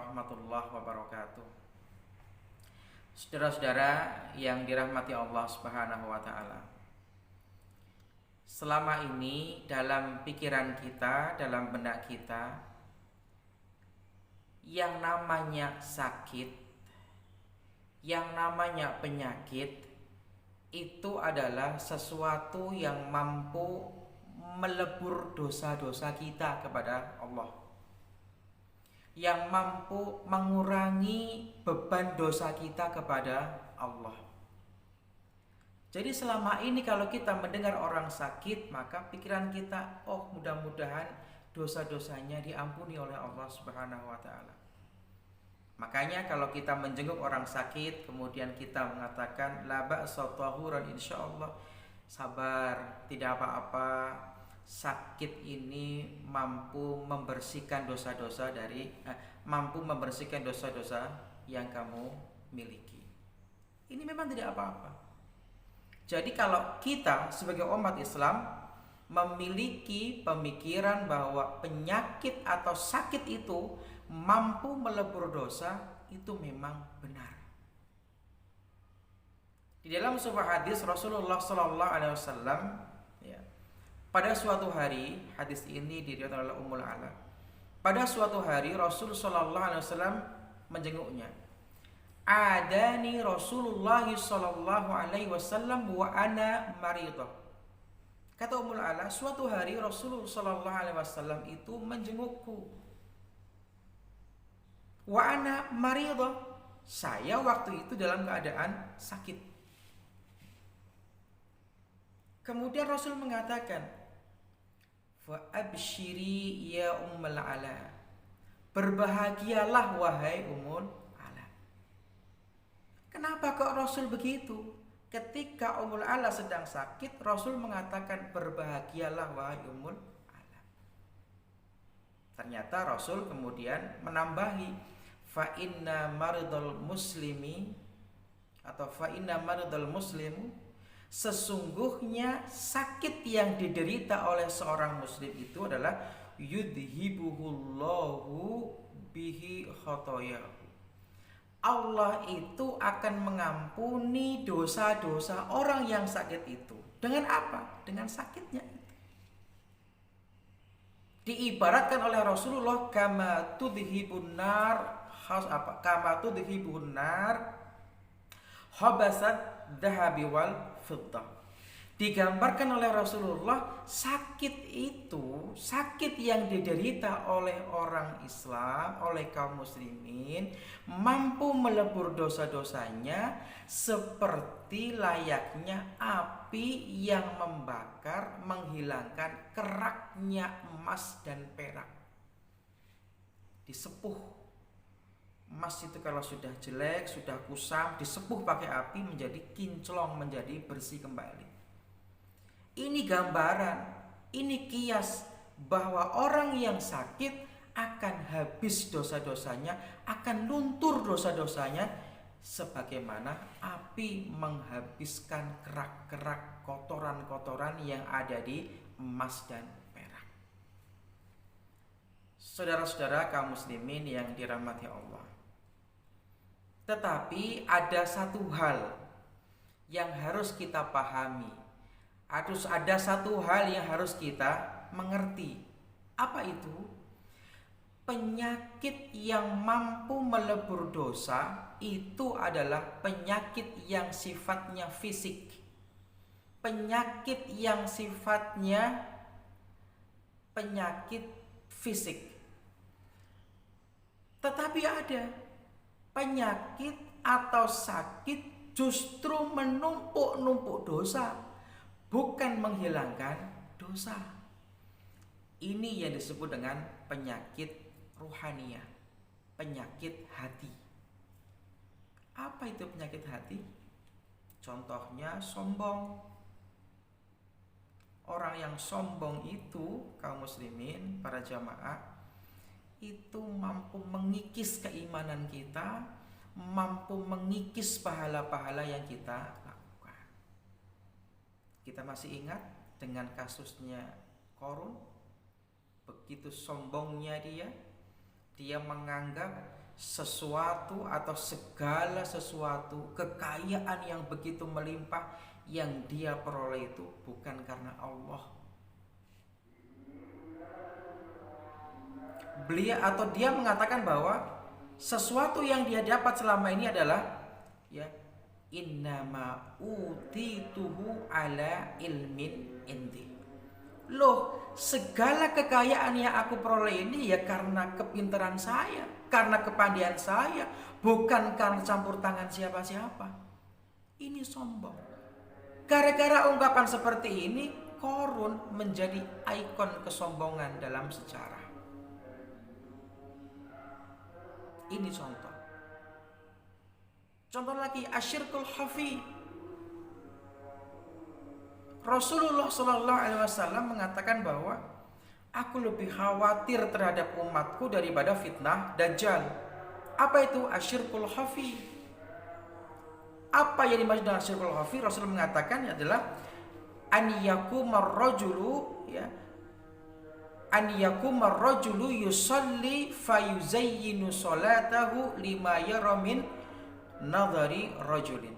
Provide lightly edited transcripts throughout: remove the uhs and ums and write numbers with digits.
warahmatullahi wabarakatuh. Saudara-saudara yang dirahmati Allah Subhanahu wa taala. Selama ini dalam pikiran kita, dalam benak kita, yang namanya sakit, yang namanya penyakit itu adalah sesuatu yang mampu melebur dosa-dosa kita kepada Allah, yang mampu mengurangi beban dosa kita kepada Allah. Jadi selama ini kalau kita mendengar orang sakit, maka pikiran kita, oh mudah-mudahan dosa-dosanya diampuni oleh Allah Subhanahu wa taala. Makanya kalau kita menjenguk orang sakit, kemudian kita mengatakan la ba'sa tahuran, insyaallah sabar, tidak apa-apa. Sakit ini mampu membersihkan dosa-dosa mampu membersihkan dosa-dosa yang kamu miliki. Ini memang tidak apa-apa. Jadi kalau kita sebagai umat Islam memiliki pemikiran bahwa penyakit atau sakit itu mampu melebur dosa, itu memang benar. Di dalam sebuah hadis Rasulullah Sallallahu Alaihi Wasallam, pada suatu hari, hadis ini diriwayatkan oleh Ummul Ala. Pada suatu hari Rasul Sallallahu Alaihi Wasallam menjenguknya. Adani Rasulullah Sallallahu Alaihi Wasallam wa ana maridah. Kata Ummul Ala, suatu hari Rasulullah Sallallahu Alaihi Wasallam itu menjengukku. Wa ana maridah, saya waktu itu dalam keadaan sakit. Kemudian Rasul mengatakan, fa abshiri ya Ummul Ala, berbahagialah wahai Ummul Ala. Kenapa kok Rasul begitu? Ketika Ummul Ala sedang sakit, Rasul mengatakan berbahagialah wahai Ummul Ala. Ternyata Rasul kemudian menambahi, fa inna maridul muslimi atau fa inna maridul muslimu, sesungguhnya sakit yang diderita oleh seorang muslim itu adalah yudhibuhullahu bihi khotoyahu. Allah itu akan mengampuni dosa-dosa orang yang sakit itu. Dengan apa? Dengan sakitnya itu. Diibaratkan oleh Rasulullah kama tudhibun nar kama tudhibun nar habasat dhahabi wal fiddah. Digambarkan oleh Rasulullah, sakit itu, sakit yang diderita oleh orang Islam, oleh kaum muslimin, mampu melebur dosa-dosanya seperti layaknya api yang membakar, menghilangkan keraknya emas dan perak. Disepuh. Emas itu kalau sudah jelek, sudah kusam, disepuh pakai api menjadi kinclong, menjadi bersih kembali. Ini gambaran, ini kias bahwa orang yang sakit akan habis dosa-dosanya, akan luntur dosa-dosanya sebagaimana api menghabiskan kerak-kerak kotoran-kotoran yang ada di emas dan perak. Saudara-saudara kaum muslimin yang dirahmati Allah. Tetapi ada satu hal yang harus kita pahami. Ada satu hal yang harus kita mengerti. Apa itu? Penyakit yang mampu melebur dosa itu adalah penyakit yang sifatnya fisik. Penyakit yang sifatnya penyakit fisik. Tetapi ada penyakit atau sakit justru menumpuk-numpuk dosa, bukan menghilangkan dosa. Ini yang disebut dengan penyakit ruhaniyah, penyakit hati. Apa itu penyakit hati? Contohnya sombong. Orang yang sombong itu, kaum muslimin, para jamaah, itu mampu mengikis keimanan kita, mampu mengikis pahala-pahala yang kita lakukan. Kita masih ingat dengan kasusnya Qarun? Begitu sombongnya dia menganggap sesuatu atau segala sesuatu, kekayaan yang begitu melimpah yang dia peroleh itu bukan karena Allah. Beliau atau dia mengatakan bahwa sesuatu yang dia dapat selama ini adalah ya innama utituhu ala ilmin indi. Loh, segala kekayaan yang aku peroleh ini ya karena kepintaran saya, karena kepandaian saya, bukan karena campur tangan siapa-siapa. Ini sombong. Gara-gara ungkapan seperti ini, Qarun menjadi ikon kesombongan dalam sejarah. Ini contoh. Contoh lagi, asyirkul khafi. Rasulullah Shallallahu Alaihi Wasallam mengatakan bahwa aku lebih khawatir terhadap umatku daripada fitnah Dajjal. Apa itu asyirkul khafi? Apa yang dimaksud dengan asyirkul khafi? Rasul mengatakan adalah an yakumar rajulu ya an yakumar rajulu yusalli fayuzayyinu salatahu lima yara min nadhari rajulin.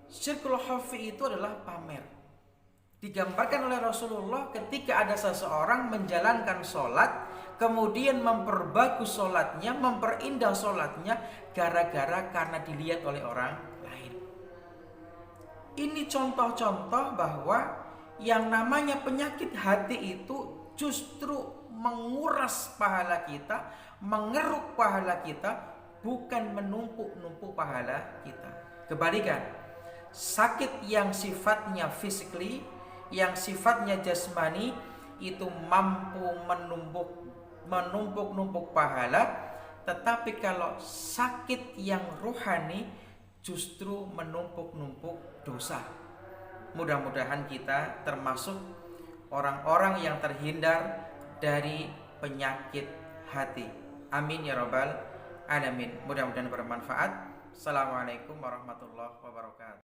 Syirkul khafi itu adalah pamer. Digambarkan oleh Rasulullah ketika ada seseorang menjalankan sholat, kemudian memperbagus sholatnya, memperindah sholatnya gara-gara karena dilihat oleh orang lain. Ini contoh-contoh bahwa yang namanya penyakit hati itu justru menguras pahala kita, mengeruk pahala kita, bukan menumpuk-numpuk pahala kita. Kebalikan, sakit yang sifatnya physically, yang sifatnya jasmani itu mampu menumpuk-numpuk pahala, tetapi kalau sakit yang rohani justru menumpuk-numpuk dosa. Mudah-mudahan kita termasuk orang-orang yang terhindar dari penyakit hati. Amin ya rabbal alamin. Mudah-mudahan bermanfaat. Assalamualaikum warahmatullahi wabarakatuh.